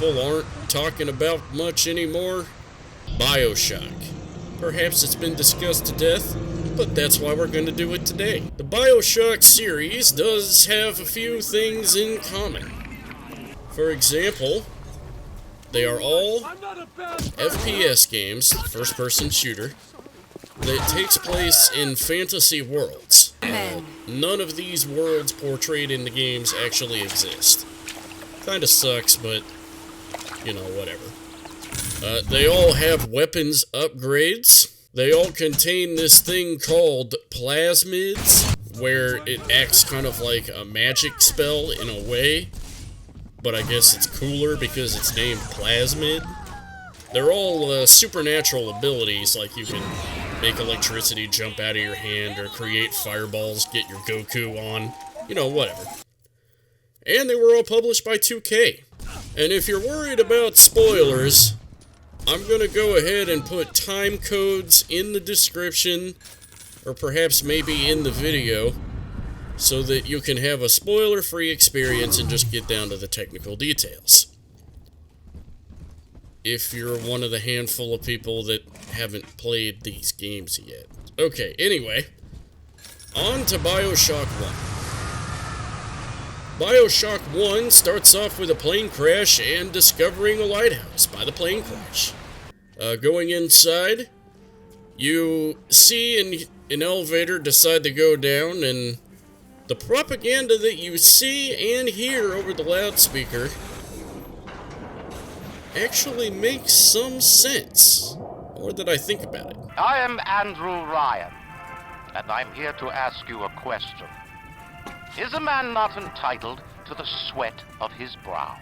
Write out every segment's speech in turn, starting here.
people aren't talking about much anymore? Bioshock. Perhaps it's been discussed to death, but that's why we're going to do it today. The Bioshock series does have a few things in common. For example, they are all FPS games, first-person shooter, that takes place in fantasy worlds. None of these worlds portrayed in the games actually exist. Kinda sucks, but, you know, whatever. They all have weapons upgrades. They all contain this thing called plasmids, where it acts kind of like a magic spell in a way, but I guess it's cooler because it's named plasmid. They're all supernatural abilities, like you can make electricity jump out of your hand, or create fireballs, get your Goku on, you know, whatever. And they were all published by 2K. And if you're worried about spoilers, I'm gonna go ahead and put time codes in the description, or perhaps maybe in the video, so that you can have a spoiler-free experience and just get down to the technical details. If you're one of the handful of people that haven't played these games yet. Okay, anyway, on to Bioshock 1. Bioshock 1 starts off with a plane crash and discovering a lighthouse by the plane crash. Going inside, you see an elevator decide to go down, and the propaganda that you see and hear over the loudspeaker actually makes some sense. More that I think about it. I am Andrew Ryan, and I'm here to ask you a question. Is a man not entitled to the sweat of his brow?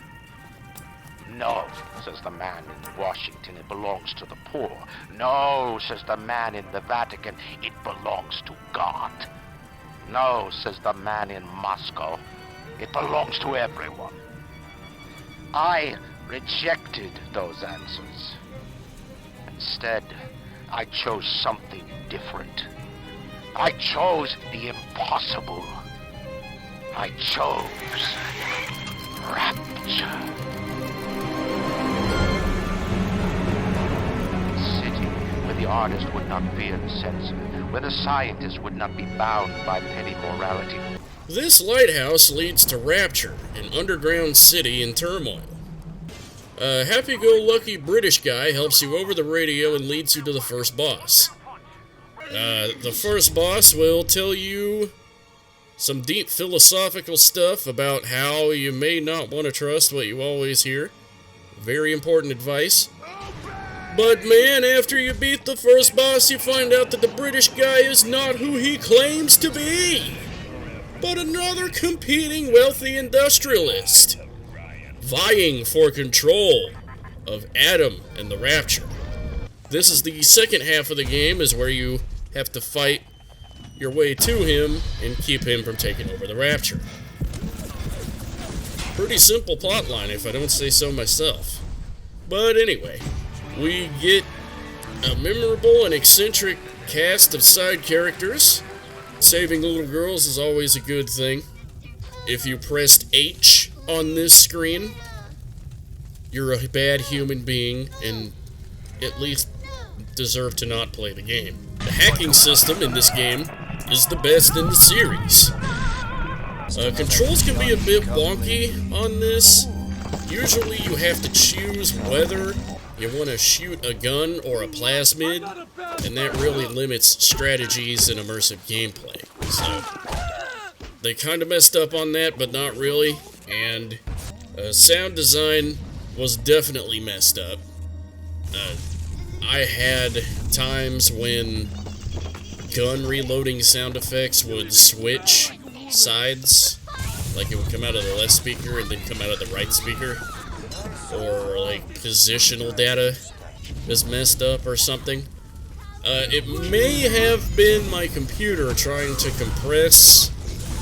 No, says the man in Washington, it belongs to the poor. No, says the man in the Vatican, it belongs to God. No, says the man in Moscow, it belongs to everyone. I rejected those answers. Instead, I chose something different. I chose the impossible. I chose rapture. A city where the artist would not fear the censor, where the scientist would not be bound by petty morality. This lighthouse leads to Rapture, an underground city in turmoil. A happy-go-lucky British guy helps you over the radio and leads you to the first boss. The first boss will tell you some deep philosophical stuff about how you may not want to trust what you always hear. Very important advice. But man, after you beat the first boss, you find out that the British guy is not who he claims to be, but another competing wealthy industrialist, vying for control of Adam and the Rapture. This is the second half of the game, is where you have to fight your way to him and keep him from taking over the Rapture. Pretty simple plotline, if I don't say so myself. But anyway, we get a memorable and eccentric cast of side characters. Saving little girls is always a good thing. If you pressed H on this screen, you're a bad human being and at least deserve to not play the game. The hacking system in this game is the best in the series. Controls can be a bit wonky on this. Usually you have to choose whether you want to shoot a gun or a plasmid, and that really limits strategies and immersive gameplay. So they kind of messed up on that, but not really. And sound design was definitely messed up. I had times when gun reloading sound effects would switch sides, like it would come out of the left speaker and then come out of the right speaker, or like positional data is messed up or something. It may have been my computer trying to compress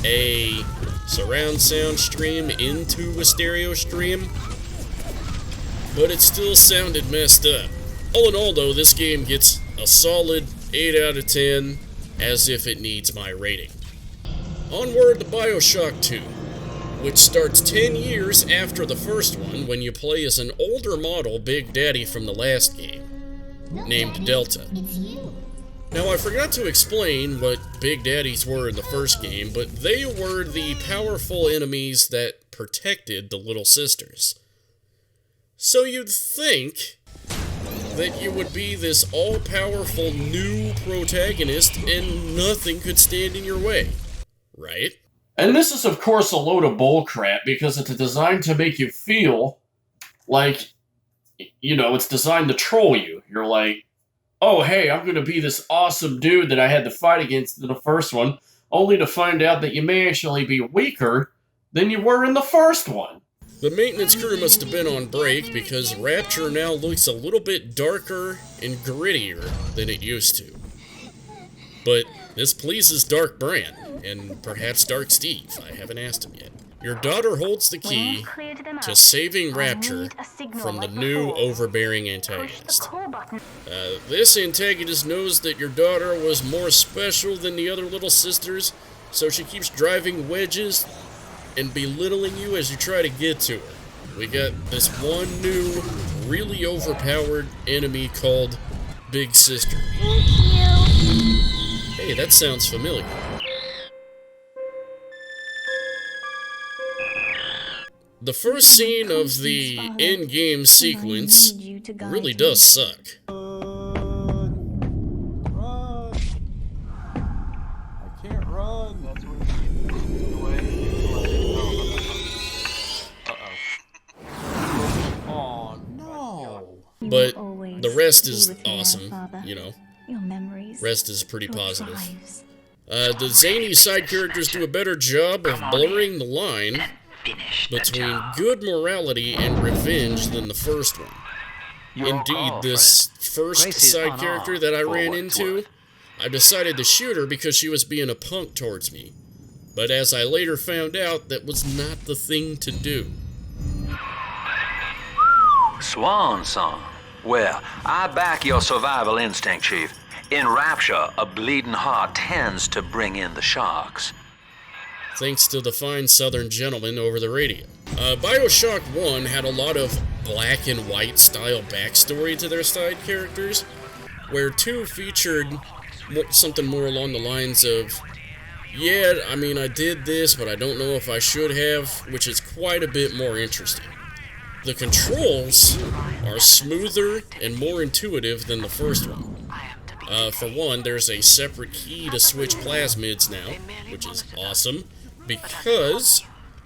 a surround sound stream into a stereo stream, but it still sounded messed up. All in all though, this game gets a solid 8 out of 10, as if it needs my rating. Onward to Bioshock 2. which starts 10 years after the first one when you play as an older model Big Daddy from the last game, named Delta. Now, I forgot to explain what Big Daddies were in the first game, but they were the powerful enemies that protected the little sisters. So you'd think that you would be this all-powerful new protagonist and nothing could stand in your way, right? And this is, of course, a load of bullcrap because it's designed to make you feel like, you know, it's designed to troll you. You're like, oh, hey, I'm going to be this awesome dude that I had to fight against in the first one, only to find out that you may actually be weaker than you were in the first one. The maintenance crew must have been on break because Rapture now looks a little bit darker and grittier than it used to. But this pleases Dark Bran, and perhaps Dark Steve. I haven't asked him yet. Your daughter holds the key to saving Rapture from the new overbearing antagonist. This antagonist knows that your daughter was more special than the other little sisters, so she keeps driving wedges and belittling you as you try to get to her. We got this one new, really overpowered enemy called Big Sister. Hey, that sounds familiar. The first scene of the in-game sequence really does suck. Run! I can't run. That's what oh no! But the rest is awesome, you know. Rest is pretty positive. The zany side characters do a better job of blurring the line between good morality and revenge than the first one. Indeed, this first side character that I ran into, I decided to shoot her because she was being a punk towards me. But as I later found out, that was not the thing to do. Swan song. Well, I back your survival instinct, Chief. In Rapture, a bleeding heart tends to bring in the sharks. Thanks to the fine southern gentleman over the radio. Bioshock 1 had a lot of black and white style backstory to their side characters, where 2 featured something more along the lines of, yeah, I mean, I did this, but I don't know if I should have, which is quite a bit more interesting. The controls are smoother and more intuitive than the first one. For one, there's a separate key to switch plasmids now, which is awesome, because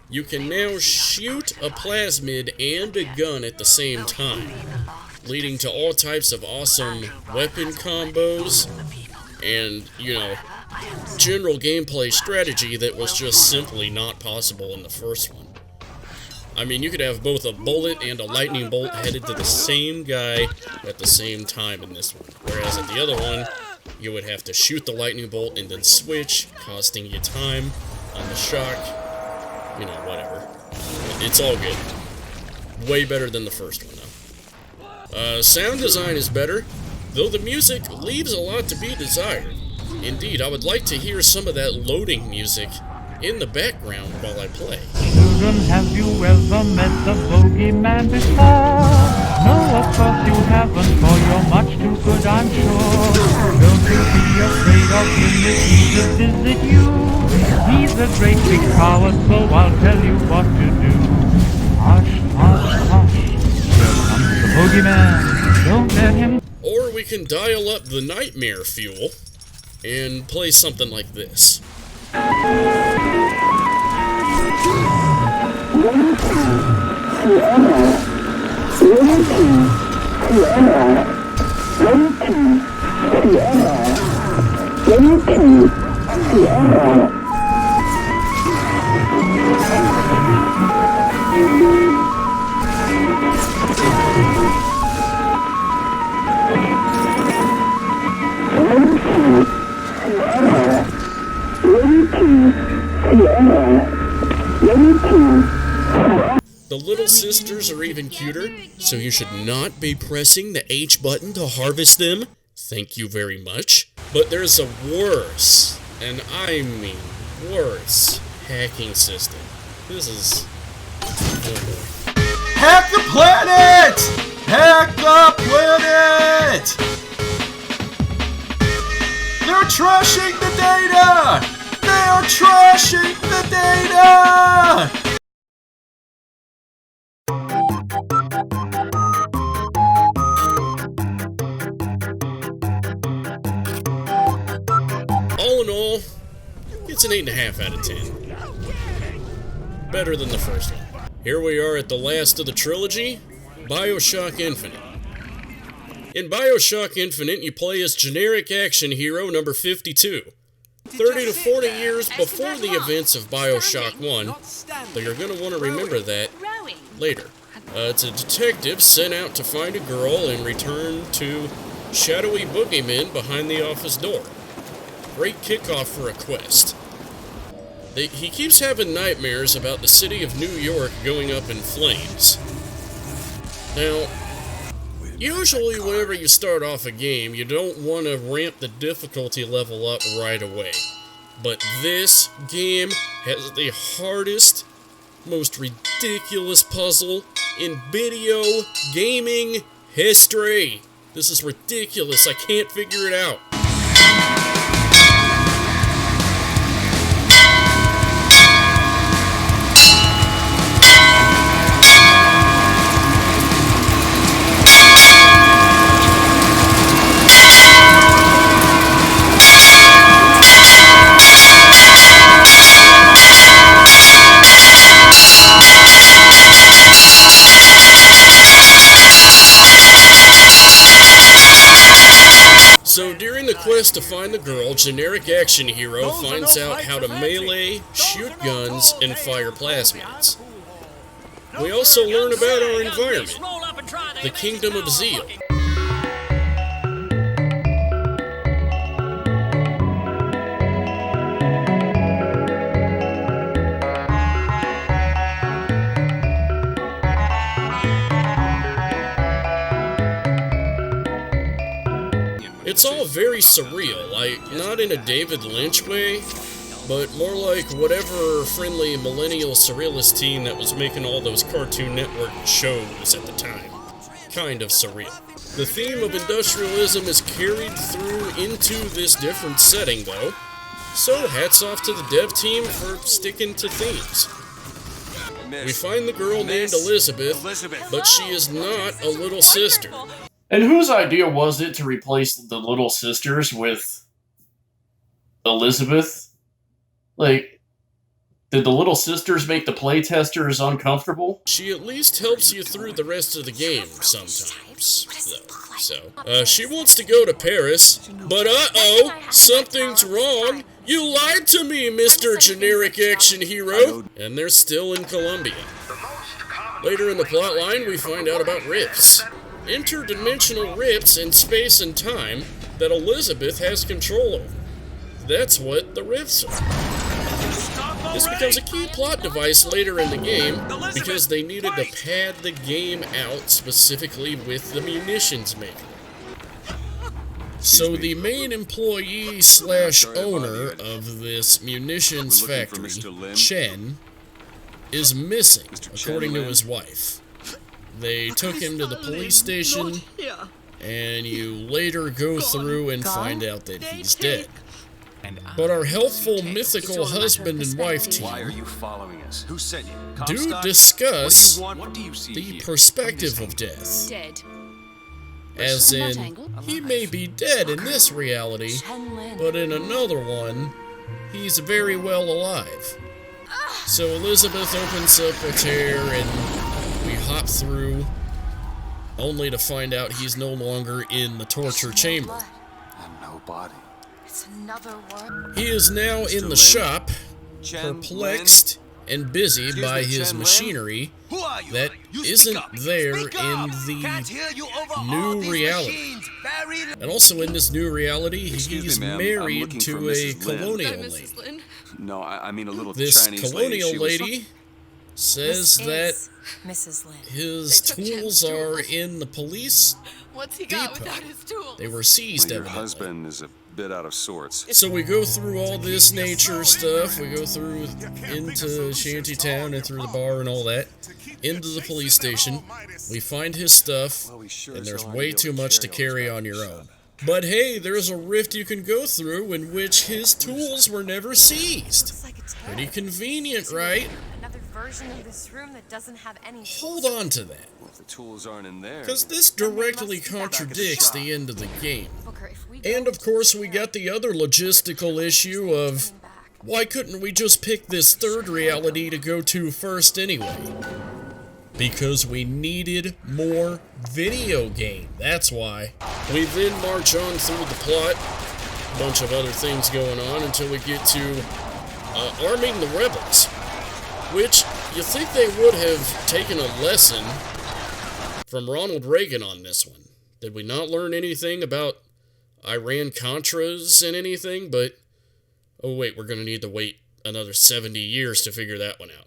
you can now shoot a plasmid and a gun at the same time, leading to all types of awesome weapon combos and, you know, general gameplay strategy that was just simply not possible in the first one. I mean, you could have both a bullet and a lightning bolt headed to the same guy at the same time in this one. Whereas at the other one, you would have to shoot the lightning bolt and then switch, costing you time on the shock. You know, whatever. It's all good. Way better than the first one, though. Sound design is better, though the music leaves a lot to be desired. Indeed, I would like to hear some of that loading music in the background while I play. Children, have you ever met the bogeyman before? No, of course you haven't, for you're much too good, I'm sure. Don't you be afraid of him if he should visit you. He's a great big coward, so I'll tell you what to do. Hush, hush, hush, here comes the bogeyman, don't let him... Or we can dial up the nightmare fuel and play something like this. The little sisters are even cuter, so you should not be pressing the H button to harvest them. Thank you very much. But there's a worse, and I mean worse, hacking system. This is... Hack the planet! Hack the planet! They're trashing the data! They are trashing the data! All in all, it's an 8.5 out of 10. Better than the first one. Here we are at the last of the trilogy, Bioshock Infinite. In Bioshock Infinite, you play as generic action hero number 52. 30 to 40 years before the events of Bioshock 1, though you're going to want to remember that later. It's a detective sent out to find a girl and return to shadowy boogeymen behind the office door. Great kickoff for a quest. He keeps having nightmares about the city of New York going up in flames. Now, usually whenever you start off a game, you don't want to ramp the difficulty level up right away. But this game has the hardest, most ridiculous puzzle in video gaming history. This is ridiculous. I can't figure it out. So during the quest to find the girl, generic action hero finds out how to melee, shoot guns, and fire plasmids. We also learn about our environment, the Kingdom of Zeal. It's all very surreal, like, not in a David Lynch way, but more like whatever friendly millennial surrealist team that was making all those Cartoon Network shows at the time. Kind of surreal. The theme of industrialism is carried through into this different setting, though, so hats off to the dev team for sticking to themes. We find the girl named Elizabeth, but she is not a little sister. And whose idea was it to replace the Little Sisters with Elizabeth? Like, did the Little Sisters make the playtesters uncomfortable? She at least helps you through the rest of the game sometimes, though. So, she wants to go to Paris, but uh-oh, something's wrong. You lied to me, Mr. Generic Action Hero. And they're still in Colombia. Later in the plotline, we find out about rifts. Interdimensional rifts in space and time that Elizabeth has control over. That's what the rifts are. This becomes a key plot device later in the game because they needed to pad the game out specifically with the munitions maker. So the main employee / owner of this munitions factory, Chen, is missing, according to his wife. They took him to the police station, and you later go through and find out that he's dead. But our helpful mythical husband and wife team do discuss the perspective of death. As in, he may be dead in this reality, but in another one, he's very well alive. So Elizabeth opens up a chair and we hop through, only to find out he's no longer in the torture chamber. He is now in the shop, perplexed and busy by his machinery that isn't there in the new reality. And also in this new reality, he's married to a colonial lady. No, I mean a little This Chinese colonial lady. lady says that Mrs. Lynn. his tools are in the police What's he depot. got without his tools? They were seized, Your evidently. husband is a bit out of sorts. So we go through all this nature stuff. We go through into Shantytown and through the bar and all that. Into the police station. We find his stuff, and there's way too much to carry on your own. But hey, there's a rift you can go through in which his tools were never seized. Pretty convenient, right? Another version of this room that doesn't have any. Hold on to that. Well, if the tools aren't in there... Because this directly contradicts the end of the game. And of course, we got the other logistical issue of why couldn't we just pick this third reality to go to first anyway? Because we needed more video game, that's why. We then march on through the plot, a bunch of other things going on until we get to arming the rebels. Which, you think they would have taken a lesson from Ronald Reagan on this one. Did we not learn anything about Iran-Contras and anything? But, oh wait, we're going to need to wait another 70 years to figure that one out.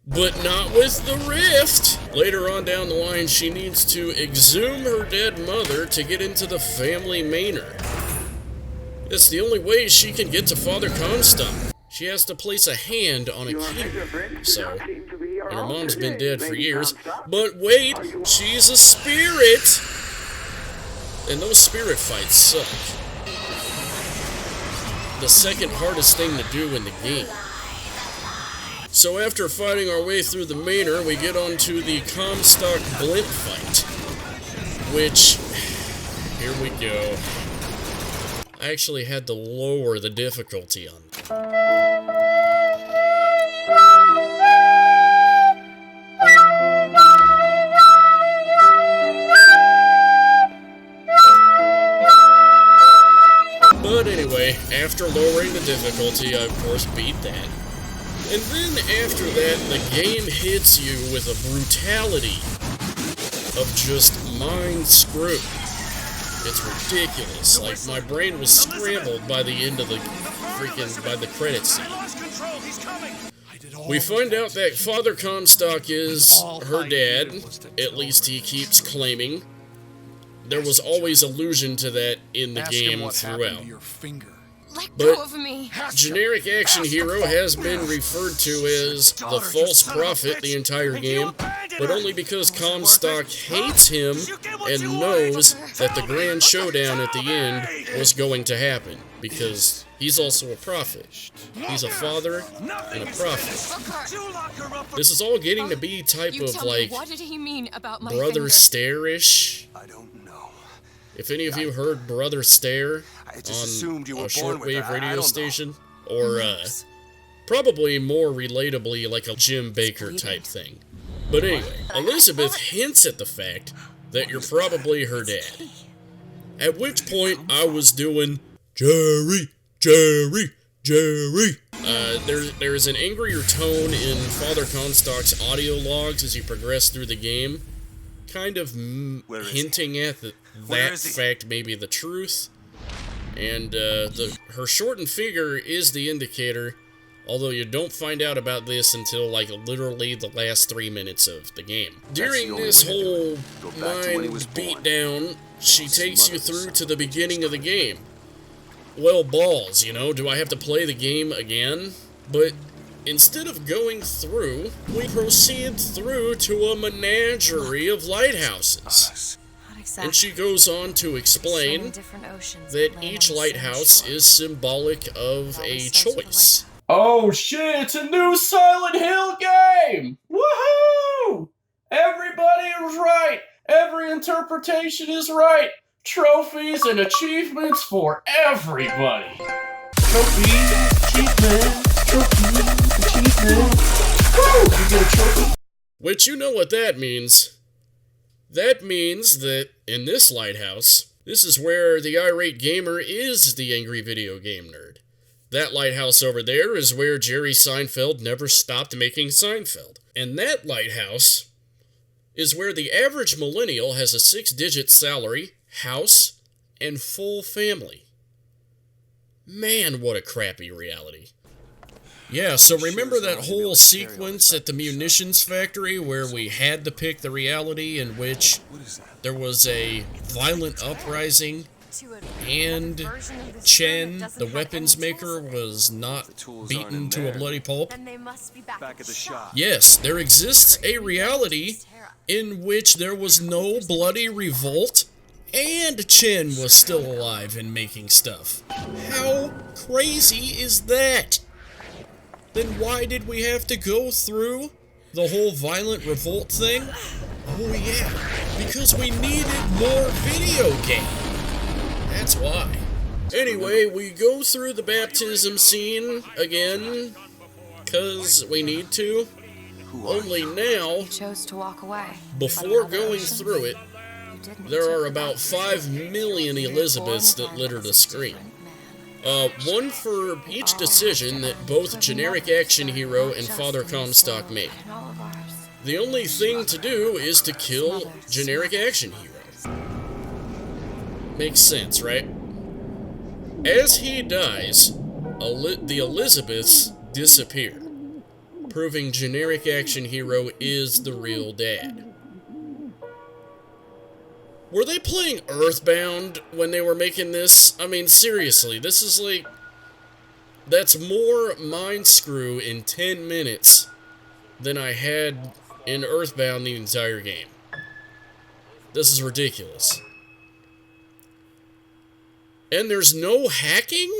But not with the rift! Later on down the line, she needs to exhume her dead mother to get into the family manor. It's the only way she can get to Father Comstock. She has to place a hand on a key. So, and her mom's been dead for years. But wait, she's a spirit! And those spirit fights suck. The second hardest thing to do in the game. So after fighting our way through the manor, we get onto the Comstock blimp fight. Which, here we go. I actually had to lower the difficulty on that. But anyway, after lowering the difficulty, I of course beat that. And then after that, the game hits you with a brutality of just mind screw. It's ridiculous. Like, my brain was scrambled by the end of the by the credits scene. We find out that Father Comstock is her dad. At least he keeps claiming. There was always allusion to that in the game throughout. But generic action hero has been referred to as the false prophet the entire game, but only because Comstock hates him and knows that the grand showdown at the end was going to happen, because he's also a prophet. He's a father and a prophet. This is all getting to be type of like Brother Stare-ish. If any of you heard Brother Stare on a shortwave radio station, or probably more relatably like a Jim Baker type thing. But anyway, Elizabeth hints at the fact that you're probably her dad. At which point I was doing, Jerry, Jerry, Jerry. There's an angrier tone in Father Comstock's audio logs as you progress through the game, kind of hinting at that fact may be the truth. And her shortened figure is the indicator, although you don't find out about this until like literally the last 3 minutes of the game. During this whole mind beatdown, she takes you through to the beginning of the game. Well, balls, you know, do I have to play the game again? But instead of going through, we proceed through to a menagerie of lighthouses. And she goes on to explain that each lighthouse is symbolic of a choice. Oh shit, it's a new Silent Hill game! Woohoo! Everybody is right! Every interpretation is right! Trophies and achievements for everybody! Trophies, achievements, Woo! You get a trophy? Which you know what that means. That means that in this lighthouse, this is where the irate gamer is the angry video game nerd. That lighthouse over there is where Jerry Seinfeld never stopped making Seinfeld. And that lighthouse is where the average millennial has a 6-digit salary, house, and full family. Man, what a crappy reality. Yeah, so remember that whole sequence at the munitions factory where we had to pick the reality in which there was a violent uprising and Chen, the weapons maker, was not beaten to a bloody pulp? Then they must be back Back at the shop. Yes, there exists a reality in which there was no bloody revolt, and Chen was still alive and making stuff. How crazy is that? Then why did we have to go through the whole violent revolt thing? Oh yeah, because we needed more video game. That's why. Anyway, we go through the baptism scene again, because we need to. Only now, You chose to walk away. before going through it, there are about 5 million Elizabeths that litter the screen. One for each decision that both Generic Action Hero and Father Comstock made. The only thing to do is to kill Generic Action Hero. Makes sense, right? As he dies, the Elizabeths disappear, proving Generic Action Hero is the real dad. Were they playing Earthbound when they were making this? I mean, seriously, this is like... That's more mind screw in 10 minutes than I had in Earthbound the entire game. This is ridiculous. And there's no hacking?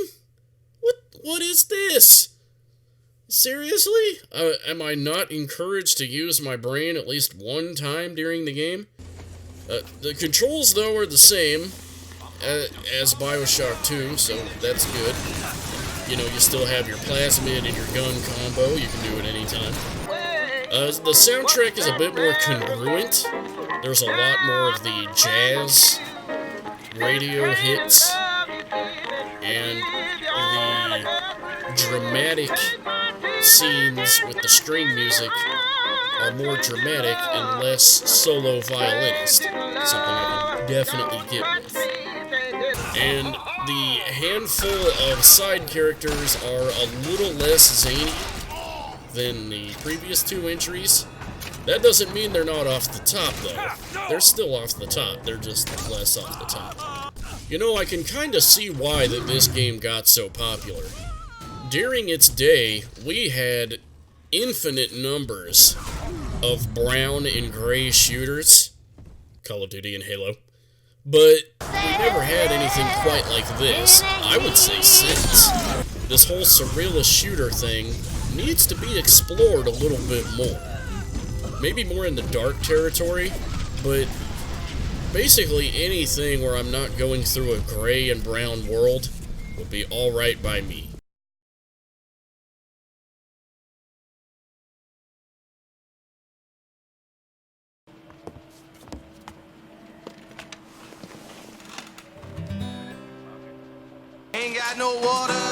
What is this? Seriously? Am I not encouraged to use my brain at least one time during the game? The controls, though, are the same as Bioshock 2, so that's good. You know, you still have your plasmid and your gun combo. You can do it anytime. The soundtrack is a bit more congruent. There's a lot more of the jazz radio hits, and the dramatic scenes with the string music are more dramatic and less solo violinist, something I can definitely get with. And the handful of side characters are a little less zany than the previous 2 entries. That doesn't mean they're not off the top, though. They're still off the top, they're just less off the top. You know, I can kinda see why that this game got so popular. During its day, we had infinite numbers of brown and gray shooters, Call of Duty and Halo, but we never had anything quite like this, I would say, since. This whole surrealist shooter thing needs to be explored a little bit more. Maybe more in the dark territory, but basically anything where I'm not going through a gray and brown world would be alright by me. Ain't got no water.